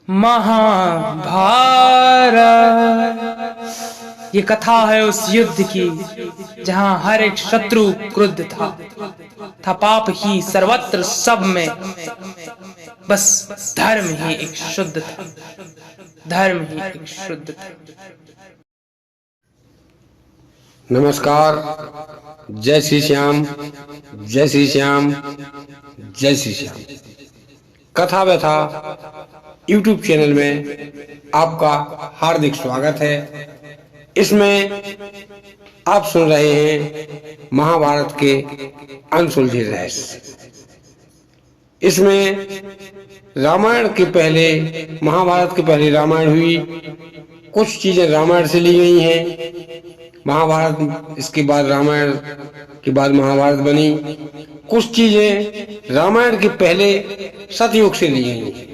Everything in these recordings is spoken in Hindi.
महाभारत ये कथा है उस युद्ध की जहां हर एक शत्रु क्रुद्ध था पाप ही सर्वत्र सब में, बस धर्म ही एक शुद्ध था, धर्म ही एक शुद्ध था। नमस्कार। जय श्री श्याम, जय श्री श्याम, जय श्री श्याम। कथा व्यथा यूट्यूब चैनल में आपका हार्दिक स्वागत है। इसमें आप सुन रहे हैं महाभारत के अनसुलझे रहस्य। इसमें रामायण के पहले, महाभारत के पहले रामायण हुई, कुछ चीजें रामायण से ली गई हैं। महाभारत इसके बाद, रामायण के बाद महाभारत बनी। कुछ चीजें रामायण के पहले सतयुग से ली गई हैं।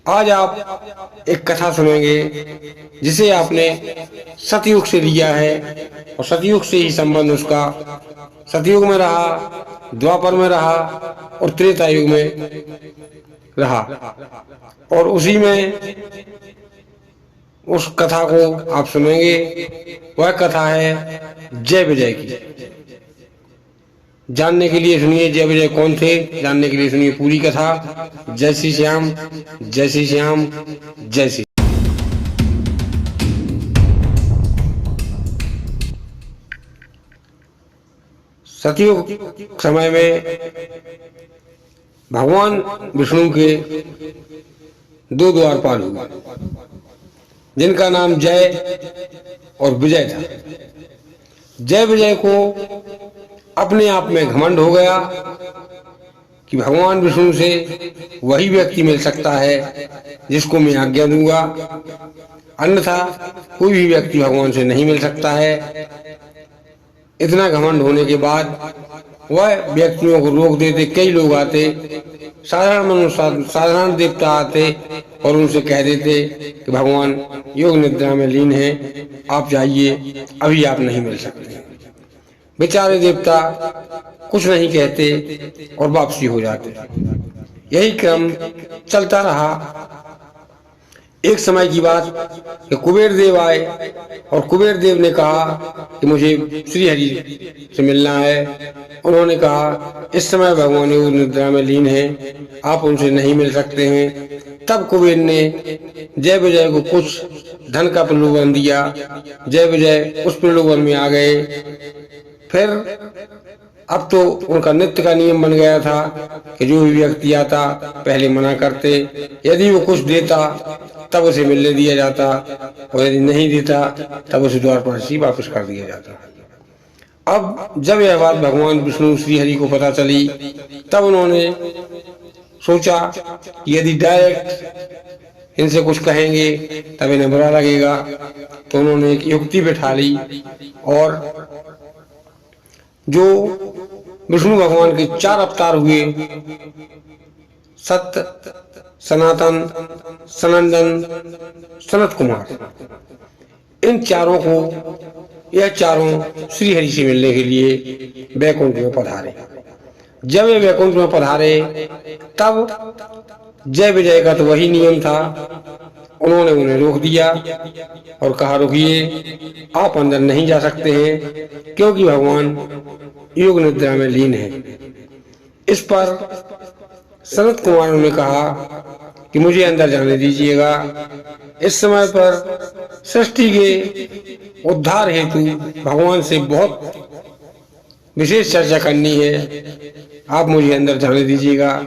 आज आप एक कथा सुनेंगे जिसे आपने सतयुग से लिया है और सतयुग से ही संबंध उसका सतयुग में रहा, द्वापर में रहा और त्रेता युग में रहा, और उसी में उस कथा को आप सुनेंगे। वह कथा है जय विजय की। जानने के लिए सुनिए जय विजय कौन थे, जानने के लिए सुनिए पूरी कथा। जय श्री श्याम, जय श्री श्याम, जय श्री। सतयुग समय में भगवान विष्णु के दो द्वारपाल हुए जिनका नाम जय और विजय था। जय विजय को अपने आप में घमंड हो गया कि भगवान विष्णु से वही व्यक्ति मिल सकता है जिसको मैं आज्ञा दूंगा, अन्यथा कोई भी व्यक्ति भगवान से नहीं मिल सकता है। इतना घमंड होने के बाद वह व्यक्तियों को रोक देते। कई लोग आते, साधारण मनुष्य, साधारण देवता आते और उनसे कह देते कि भगवान योग निद्रा में लीन है, आप जाइए, अभी आप नहीं मिल सकते। बेचारे देवता कुछ नहीं कहते और वापसी हो जाते। यही क्रम चलता रहा। एक समय की बात कि कुबेर देव आए और कुबेर देव ने कहा कि मुझे श्री हरि से मिलना है। उन्होंने कहा इस समय भगवान योग निद्रा में लीन है, आप उनसे नहीं मिल सकते हैं। तब कुबेर ने जय विजय को कुछ धन का प्रलोभन दिया। जय विजय उस प्रलोभन में आ गए। फिर अब तो उनका नित्य का नियम बन गया था कि जो भी व्यक्ति आता पहले मना करते, यदि वो कुछ देता तब उसे मिलने दिया जाता और यदि नहीं देता तब उसे द्वार पर से वापस कर दिया जाता। अब जब यह बात भगवान विष्णु श्री हरि को पता चली, तब उन्होंने सोचा कि यदि डायरेक्ट इनसे कुछ कहेंगे तब इन्हें बुरा लगेगा। तो उन्होंने एक युक्ति बिठा ली और जो विष्णु भगवान के 4 अवतार हुए, सत्य, सनातन, सनंदन, सनत कुमार, इन चारों को, यह चारों श्री हरि से मिलने के लिए वैकुंठ में पधारे। जब वे वैकुंठ में पधारे तब जय विजय का तो वही नियम था। उन्होंने उन्हें रोक दिया और कहा रुकिए, आप अंदर नहीं जा सकते हैं क्योंकि भगवान योग निद्रा में लीन है। इस पर सनत कुमार ने कहा कि मुझे अंदर जाने दीजिएगा। इस समय पर सृष्टि के उद्धार हेतु भगवान से बहुत विशेष चर्चा करनी है, आप मुझे अंदर जाने दीजिएगा,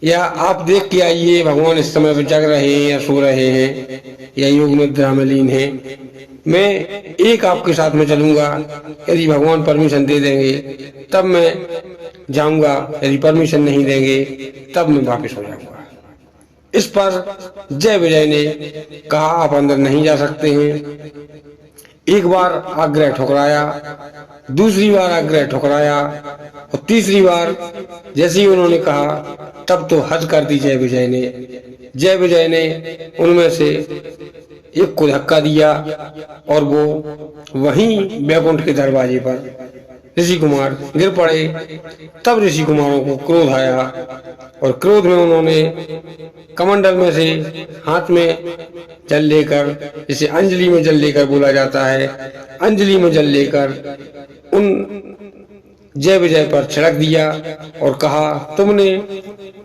या आप देख के आइए भगवान इस समय पर जग रहे हैं या सो रहे हैं या योग निद्रा में लीन है। मैं एक आपके साथ में चलूंगा, यदि भगवान परमिशन दे देंगे तब मैं जाऊंगा, यदि परमिशन नहीं देंगे तब मैं वापस हो जाऊंगा। इस पर जय विजय ने कहा आप अंदर नहीं जा सकते हैं। एक बार आग्रह ठुकराया, दूसरी बार आग्रह ठुकराया और तीसरी बार जैसे ही उन्होंने कहा तब तो हद कर दी जय विजय ने। जय विजय ने उनमें से एक को धक्का दिया और वो वहीं वैकुंठ के दरवाजे पर ऋषि कुमार गिर पड़े। तब ऋषि कुमारों को क्रोध आया और क्रोध में उन्होंने कमंडल में से हाथ में जल लेकर, जिसे अंजलि में जल लेकर बोला जाता है, अंजलि में जल लेकर उन जय विजय पर छिड़क दिया और कहा, तुमने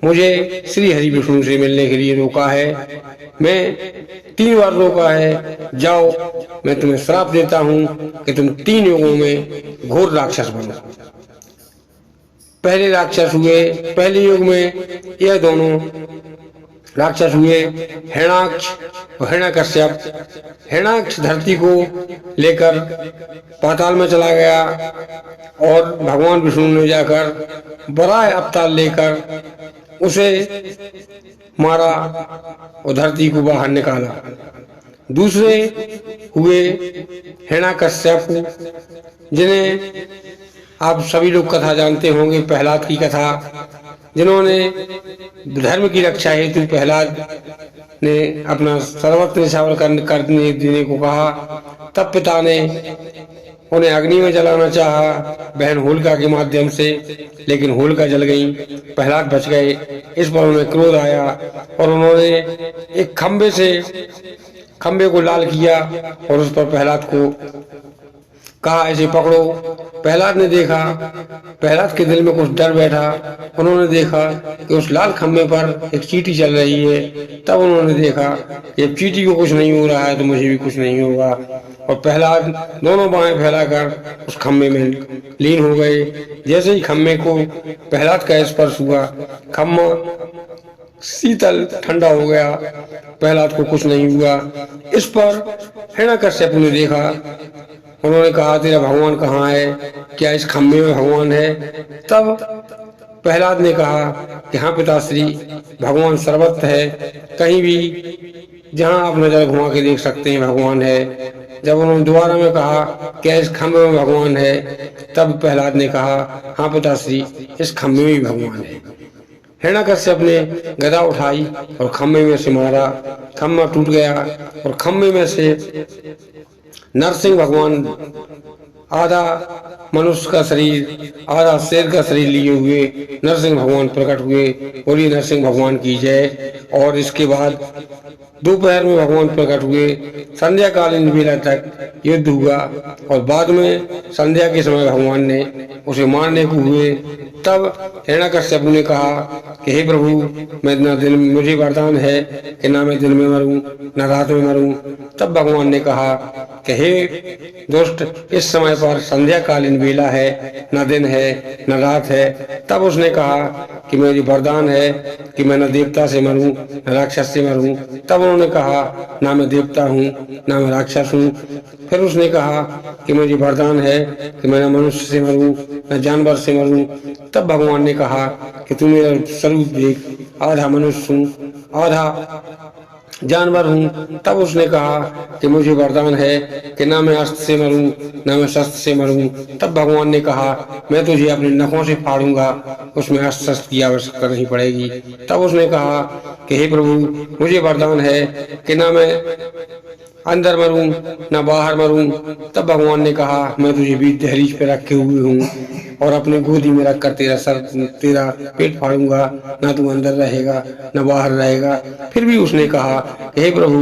मुझे श्री हरि विष्णु से मिलने के लिए रोका है, मैं 3 बार रोका है, जाओ मैं तुम्हें श्राप देता हूँ कि तुम 3 युगों में घोर राक्षस बनो। पहले राक्षस हुए, पहले युग में यह दोनों राक्षस हुए हिरण्याक्ष और हिरण्यकश्यप। हिरण्याक्ष धरती को लेकर पाताल में चला गया और भगवान विष्णु ने जाकर बराह अवतार लेकर उसे मारा और धरती को बाहर निकाला। दूसरे हुए हिरण्याकश्यप, जिन्हें आप सभी लोग कथा जानते होंगे, प्रहलाद की कथा, जिन्होंने धर्म की रक्षा हेतु प्रहलाद ने अपना सर्वत्र निछावर करने देने को कहा। तब पिता ने उन्हें अग्नि में जलाना चाहा बहन होलिका के माध्यम से, लेकिन होलिका जल गई, प्रहलाद बच गए। इस पर उन्हें क्रोध आया और उन्होंने एक खंबे को लाल किया और उस पर प्रहलाद को कहा, ऐसे पकड़ो। प्रहलाद ने देखा, प्रहलाद के दिल में कुछ डर बैठा। उन्होंने देखा कि उस लाल खंबे पर एक चींटी चल रही है। तब उन्होंने देखा कि अब चींटी को कुछ नहीं हो रहा है तो मुझे भी कुछ नहीं होगा, और प्रहलाद दोनों बाहें फैलाकर उस खंबे में लीन हो गए। जैसे ही खंबे को प्रहलाद का स्पर्श हुआ, खंबा शीतल ठंडा हो गया, प्रहलाद को कुछ नहीं हुआ। इस पर हिरण्याकश्यप ने देखा, उन्होंने कहा, तेरा भगवान कहाँ है, क्या इस खंबे में भगवान है? तब प्रहलाद ने कहा कि हाँ पिताश्री, भगवान सर्वत्र है, कहीं भी जहाँ आप नजर घुमा के देख सकते हैं भगवान है। जब उन्होंने दोबारा में कहा क्या इस खंबे में भगवान है, तब प्रहलाद ने कहा, हाँ पिताश्री, इस खंबे में भी भगवान है। हिरण्याकश्यप ने गदा उठाई और खंबे में से मारा, खंबा टूट गया और खंबे में से नरसिंह भगवान, आधा मनुष्य का शरीर आधा शेर का शरीर लिए हुए नरसिंह भगवान प्रकट हुए। बोलिए नरसिंह भगवान की जय। और इसके बाद दोपहर में भगवान प्रकट हुए, संध्या कालीन बेला तक युद्ध हुआ और बाद में संध्या के समय भगवान ने उसे मारने को हुए। तब हिरण्याकश्यप ने कहा कि हे प्रभु, मैं ना दिन मुझे वरदान है कि ना मैं दिन में मरूं ना रात में मरूं। तब भगवान ने कहा कि हे दुष्ट, इस समय पर संध्या कालीन बेला है, न दिन है न रात है। तब उसने कहा कि मेरी वरदान है कि मैं न देवता से मरूं न राक्षस से मरूं। तब उन्होंने कहा, ना मैं देवता हूँ ना मैं राक्षस हूँ। फिर उसने कहा कि मुझे वरदान है कि मैं न मनुष्य से मरूं न जानवर से मरूं। तब भगवान ने कहा कि तू मेरा स्वरूप देख, आधा मनुष्य हूँ आधा जानवर हूँ। तब उसने कहा कि मुझे वरदान है कि ना मैं अस्त्र से मरूं ना मैं शस्त्र से मरूं। तब भगवान ने कहा, मैं तुझे अपने नखों से फाड़ूंगा, उसमें अस्त्र शस्त्र की आवश्यकता नहीं पड़ेगी। तब उसने कहा कि हे प्रभु, मुझे वरदान है कि ना मैं अंदर मरूं ना बाहर मरूं। तब भगवान ने कहा, मैं तुझे बीच दहलीज पे रखे हुए हूँ और अपने गोदी में रखकर तेरा पेट फाड़ूंगा, ना तू अंदर रहेगा ना बाहर रहेगा। फिर भी उसने कहा, हे प्रभु,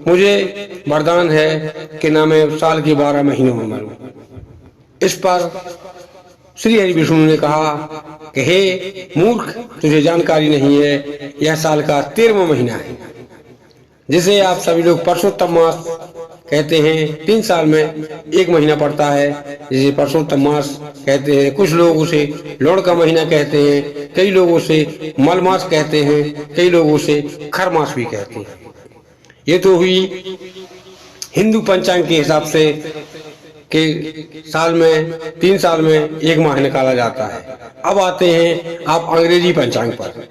मुझे वरदान है कि ना मैं साल के 12 महीनों में मरूं। इस पर श्री हरि विष्णु ने कहा कि हे मूर्ख, तुझे जानकारी नहीं है, यह साल का 13वां महीना है, जिसे आप सभी लोग परसोत्तम मास कहते हैं। 3 साल में 1 महीना पड़ता है, जिसे परसोत्तम मास कहते हैं। कुछ लोग उसे लोड़ का महीना कहते हैं, कई लोग उसे मल मास कहते हैं, कई लोग उसे खर मास भी कहते हैं। ये तो हुई हिंदू पंचांग के हिसाब से कि साल में 3 साल में 1 माह निकाला जाता है। अब आते हैं आप अंग्रेजी पंचांग पर।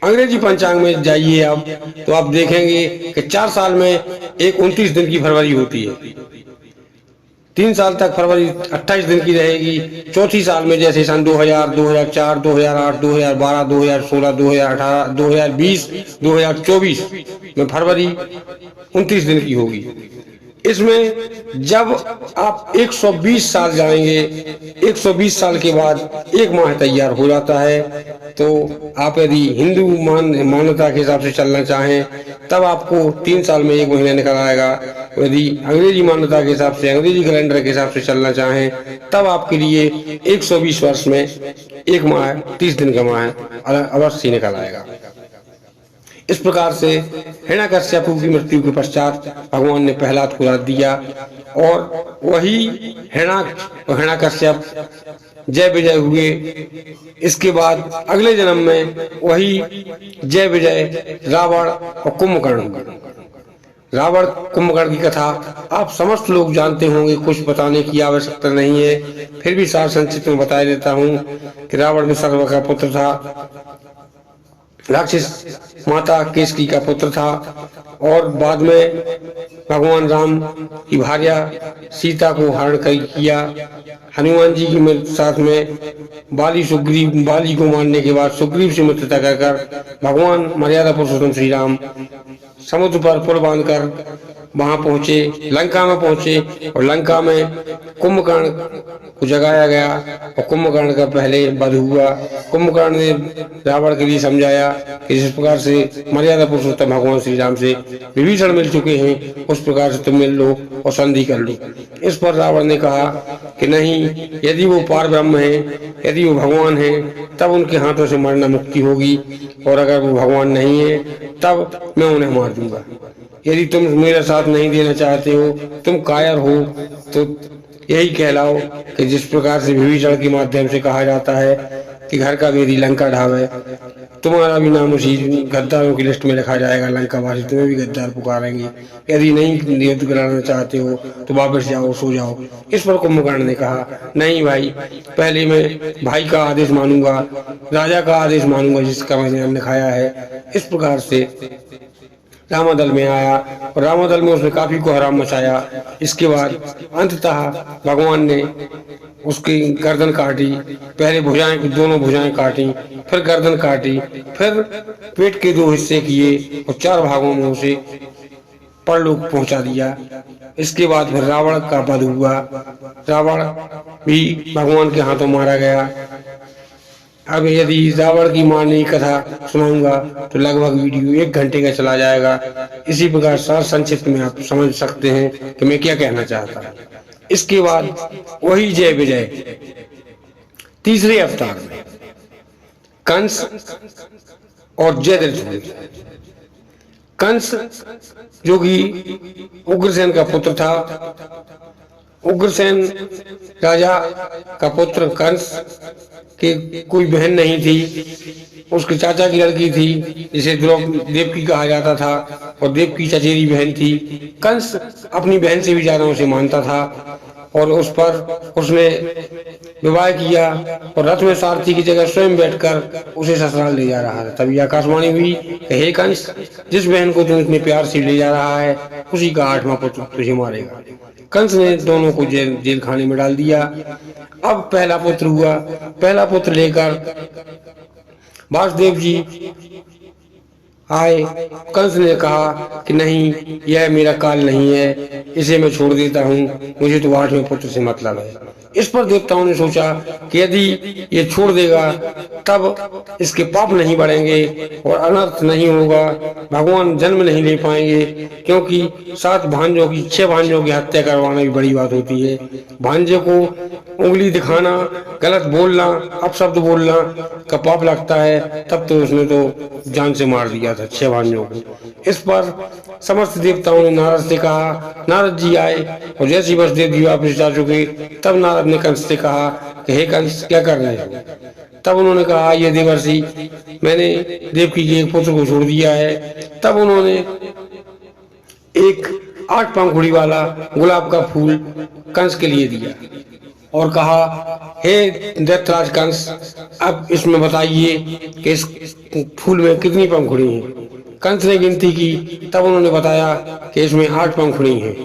अंग्रेजी पंचांग में जाइए आप, तो आप देखेंगे कि 4 साल में एक 29 दिन की फरवरी होती है। 3 साल तक फरवरी 28 दिन की रहेगी। चौथी साल में जैसे सन 2000, 2004, 2008, 2012, 2016, 2018, 2020, 2024 में फरवरी 29 दिन की होगी। इसमें जब आप 120 साल जाएंगे, 120 साल के बाद एक माह तैयार हो जाता है। तो आप यदि हिंदू मान्यता के हिसाब से चलना चाहें तब आपको 3 साल में एक महीना निकल आएगा। यदि अंग्रेजी मान्यता के हिसाब से, अंग्रेजी कैलेंडर के हिसाब से चलना चाहें तब आपके लिए 120 वर्ष में एक माह 30 दिन का माह अवश्य निकल आएगा। इस प्रकार से हिरण्यकश्यप की मृत्यु के पश्चात भगवान ने प्रहलाद को वध दिया और वही हिरण्यकश्यप जय विजय हुए। इसके बाद अगले जन्म में वही जय विजय रावण और कुंभकर्ण हुए। रावण कुंभकर्ण की कथा आप समस्त लोग जानते होंगे, कुछ बताने की आवश्यकता नहीं है, फिर भी सार संक्षिप्त में बता देता हूँ कि रावण विसर्ग का पुत्र था, राक्षस माता केसकी का पुत्र था और बाद में भगवान राम की भार्या सीता को हरण किया। हनुमान जी की साथ में बाली को मारने के बाद सुग्रीव से मित्रता कर भगवान मर्यादा पुरुषोत्तम श्री राम समुद्र पर पुल बांधकर वहां पहुंचे, लंका में पहुंचे और लंका में कुंभकर्ण को जगाया गया और कुंभकर्ण का पहले वध हुआ। कुंभकर्ण ने रावण के लिए समझाया कि जिस प्रकार से मर्यादा पुरुषोत्तम भगवान श्री राम से विभीषण मिल चुके हैं उस प्रकार से तुम मिल लो और संधि कर लो। इस पर रावण ने कहा कि नहीं, यदि वो पार ब्रह्म है, यदि वो भगवान है तब उनके हाथों से मरना मुक्ति होगी, और अगर वो भगवान नहीं है तब मैं उन्हें मार दूंगा। यदि तुम मेरा साथ नहीं देना चाहते हो, तुम कायर हो, तो यही कहलाओ कि जिस प्रकार से विभीषण के माध्यम से कहा जाता है कि घर का वेदी लंका ढावे, तुम्हारा भी नाम उसी गद्दारों की लिस्ट में लिखा जाएगा। लंका वासी तुम्हें भी गद्दार पुकारेंगे। यदि नहीं युद्ध कराना चाहते हो तो वापस जाओ, सो जाओ। इस पर कुंभकर्ण ने कहा नहीं भाई, पहले मैं भाई का आदेश मानूंगा, राजा का आदेश मानूंगा जिसका मैंने अन्न खाया है। इस प्रकार से रामादल में आया और रामादल में उसने काफी कोहराम मचाया। इसके बाद अंततः भगवान ने उसकी गर्दन काटी, पहले भुजाएं, दोनों भुजाएं काटी, फिर गर्दन काटी, फिर पेट के 2 हिस्से किए और 4 भागों में उसे परलोक पहुंचा दिया। इसके बाद फिर रावण का वध हुआ। रावण भी भगवान के हाथों मारा गया। अब यदि रावण की मारने की कथा सुनाऊंगा तो लगभग वीडियो 1 घंटे का चला जाएगा। इसी प्रकार सार संक्षिप्त में आप समझ सकते हैं कि मैं क्या कहना चाहता हूँ। इसके बाद वही जय विजय तीसरे अवतार में कंस और जयद्रथ हुए। कंस जो कि उग्रसेन का पुत्र था, उग्रसेन राजा का पुत्र कंस के कोई बहन नहीं थी, उसके चाचा की लड़की थी जिसे देवकी कहा जाता था और देवकी चचेरी बहन थी। कंस अपनी बहन से भी ज्यादा उसे मानता था और उस पर उसने विवाह किया और रथ में सारथी की जगह स्वयं बैठकर उसे ससुराल ले जा रहा था। तभी आकाशवाणी हुई कि हे कंस, जिस बहन को तुम इतने प्यार से ले जा रहा है उसी का 8वां पुत्र तुझे मारेगा। कंस ने दोनों को जेल खाने में डाल दिया। अब पहला पुत्र हुआ। पहला पुत्र लेकर वासुदेव जी आए। कंस ने कहा कि नहीं, यह मेरा काल नहीं है, इसे मैं छोड़ देता हूँ, मुझे तो 8वें पुत्र से मतलब है। इस पर देवताओं ने सोचा कि यदि ये छोड़ देगा तब इसके पाप नहीं बढ़ेंगे और अनर्थ नहीं होगा, भगवान जन्म नहीं ले पाएंगे, क्योंकि 6 भांजों की हत्या करवाना भी बड़ी बात होती है। भांजे को उंगली दिखाना, गलत बोलना, अपशब्द बोलना का पाप लगता है। तब तो उसने तो जान से मार दिया था 6 भांजों को। इस पर समस्त देवताओं ने नारद से कहा। नारद जी आए और जैसे ही वसुदेव जी वापस जा चुके तब नारद ने कंस से कहा कि हे कंस, क्या कर रहे हो? तब उन्होंने कहा, ये देवर्षि, मैंने देवकी के एक पुत्र को छोड़ दिया है। तब उन्होंने एक 8 पंखुड़ी वाला गुलाब का फूल कंस के लिए दिया और कहा, हे दैत्यराज कंस, अब इसमें बताइए कि इस फूल में कितनी पंखुड़ी हैं। कंस ने गिनती की, तब उन्होंने बताया कि इसमें 8 पंखुड़ी हैं।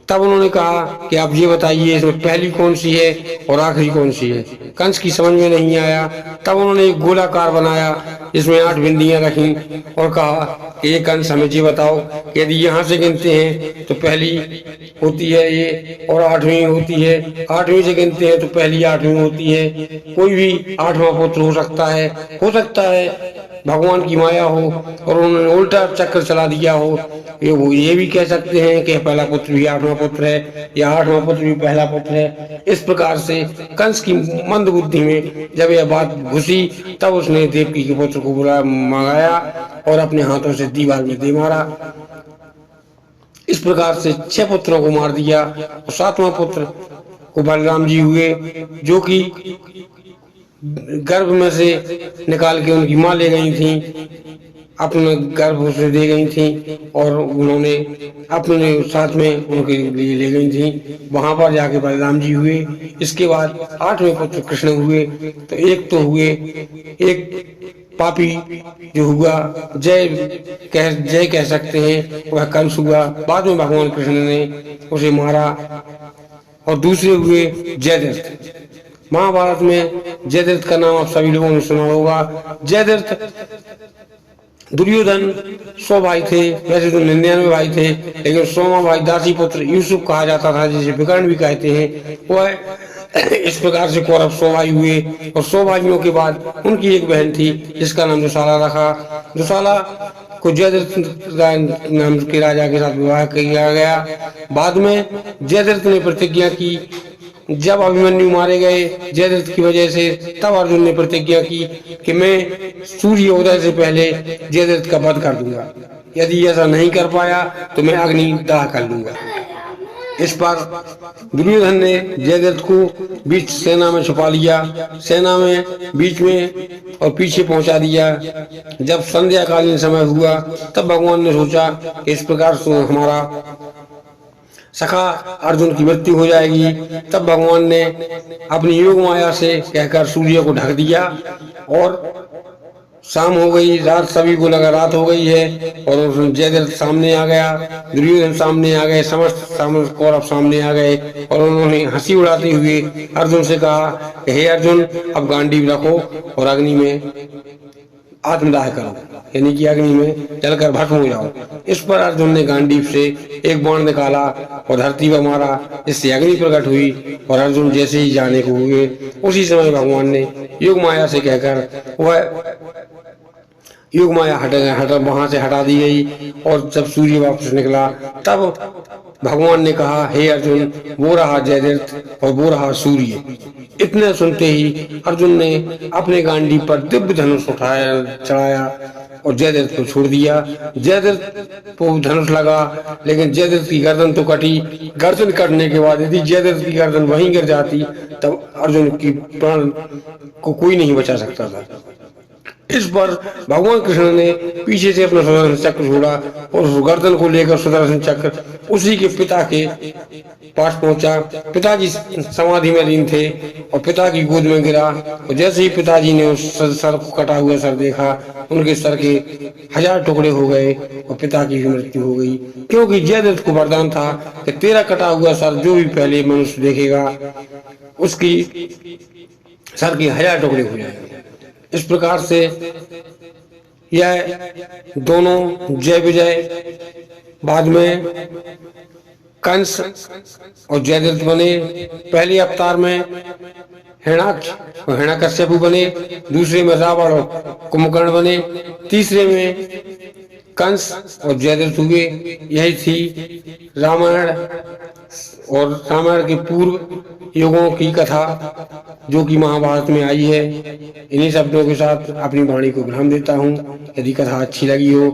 तब उन्होंने कहा कि आप ये बताइए इसमें पहली कौन सी है और आखिरी कौन सी है। कंस की समझ में नहीं आया। तब उन्होंने एक गोलाकार बनाया इसमें 8 बिंदियां रखी और कहा कि ये कंस हमें ये बताओ कि यदि यहाँ से गिनते हैं तो पहली होती है ये और 8वीं होती है, 8वीं से गिनते हैं तो पहली 8वीं होती है। कोई भी 8वां पुत्र हो सकता है भगवान की माया हो और उन्होंने उल्टा चक्र चला दिया हो। ये भी कह सकते हैं कि पहला पुत्र भी 8वां पुत्र है या 8वां पुत्र भी पहला पुत्र है। इस प्रकार से कंस की मंद बुद्धि में जब यह बात घुसी तब उसने देवकी के पुत्र को मंगाया और अपने हाथों से दीवार में दे मारा। इस प्रकार से 6 पुत्रों को मार दिया और 7वां पुत्र को बलराम जी हुए, जो कि गर्भ में से निकाल के उनकी माँ ले गई थी, अपने गर्भ से दे गई थी और उन्होंने अपने साथ में उनके लिए ले गई थी। वहां पर जाके बलराम जी हुए। इसके बाद 8वें पुत्र कृष्ण हुए। तो एक पापी जो हुआ जय कह सकते हैं, वह कंस हुआ। बाद में भगवान कृष्ण ने उसे मारा। और दूसरे हुए जयद्रथ। महाभारत में जयद्रथ का नाम आप सभी लोगों ने सुना होगा। जयद्रथ दुर्योधन 100 भाई थे, वैसे तो 99 भाई थे, लेकिन 100वां भाई दासी पुत्र यूसुफ कहा जाता था, जिसे विकर्ण भी कहते हैं। वह इस प्रकार से कौरव 100 भाई हुए और 100 भाइयों के बाद उनकी एक बहन थी जिसका नाम दुशाला रखा। दुशाला को जयद्रथ नाम के राजा के साथ विवाह किया गया। बाद में जयद्रथ ने प्रतिज्ञा की, जब अभिमन्यु मारे गए जयद्रथ की वजह से, तब अर्जुन ने प्रतिज्ञा की कि मैं सूर्योदय से पहले जयद्रथ का वध कर दूंगा। यदि ऐसा नहीं कर पाया तो मैं अग्नि दाह कर लूंगा। इस पर दुर्योधन ने जयद्रथ को बीच सेना में छुपा लिया, सेना में बीच में और पीछे पहुंचा दिया। जब संध्याकालीन समय हुआ तब भगवान ने सोचा कि इस प्रकार से हमारा सखा अर्जुन की मृत्यु हो जाएगी। तब भगवान ने अपनी योग माया से कहकर सूर्य को ढक दिया और शाम हो गई, रात सभी को लगा रात हो गई है और जयद्रथ सामने आ गया, दुर्योधन सामने आ गए, समस्त कौरव सामने आ गए और उन्होंने हंसी उड़ाते हुए अर्जुन से कहा कि हे अर्जुन, अब गांडीव रखो और अग्नि में आत्मदाह करो, यानी कि अग्नि में जलकर भस्म हो जाओ। इस पर अर्जुन ने गांडीव से एक बाण निकाला और धरती पर मारा, इससे अग्नि प्रकट हुई और अर्जुन जैसे ही जाने को हुए उसी समय भगवान ने योग माया से कहकर वह योग माया वहां से हटा दी गई। और जब सूर्य वापस निकला तब भगवान ने कहा, हे अर्जुन, वो रहा जयद्रथ और वो रहा सूर्य। इतने सुनते ही अर्जुन ने अपने गांडी पर दिव्य धनुष चढ़ाया और जयद्रथ को छोड़ दिया। जयद्रथ को धनुष लगा, लेकिन जयद्रथ की गर्दन तो कटी। गर्दन कटने के बाद यदि जयद्रथ की गर्दन वहीं गिर जाती तब अर्जुन की प्राण को कोई नहीं बचा सकता था। इस पर भगवान कृष्ण ने पीछे से अपना सुदर्शन चक्र छोड़ा और उस गर्दन को लेकर सुदर्शन चक्र उसी के पिता के पास पहुंचा। पिताजी समाधि में लीन थे और पिता की गोद में गिरा और जैसे ही पिताजी ने उस सर को कटा हुआ सर देखा, उनके सर के 1000 टुकड़े हो गए और पिता की मृत्यु हो गई, क्योंकि जयद्रथ को वरदान था कि तेरा कटा हुआ सर जो भी पहले मनुष्य देखेगा उसकी सर के 1000 टुकड़े हो जाएंगे। इस प्रकार से यह दोनों जय विजय बाद में कंस और जयद्रथ बने। पहले अवतार में हिरण्याक्ष और हिरण्यकश्यप बने, दूसरे में रावण और कुंभकर्ण बने, तीसरे में कंस और जयद्रथ हुए। यही थी रामायण और रामायण के पूर्व युगों की कथा जो कि महाभारत में आई है। इन्हीं शब्दों के साथ अपनी वाणी को विराम देता हूँ। यदि कथा अच्छी लगी हो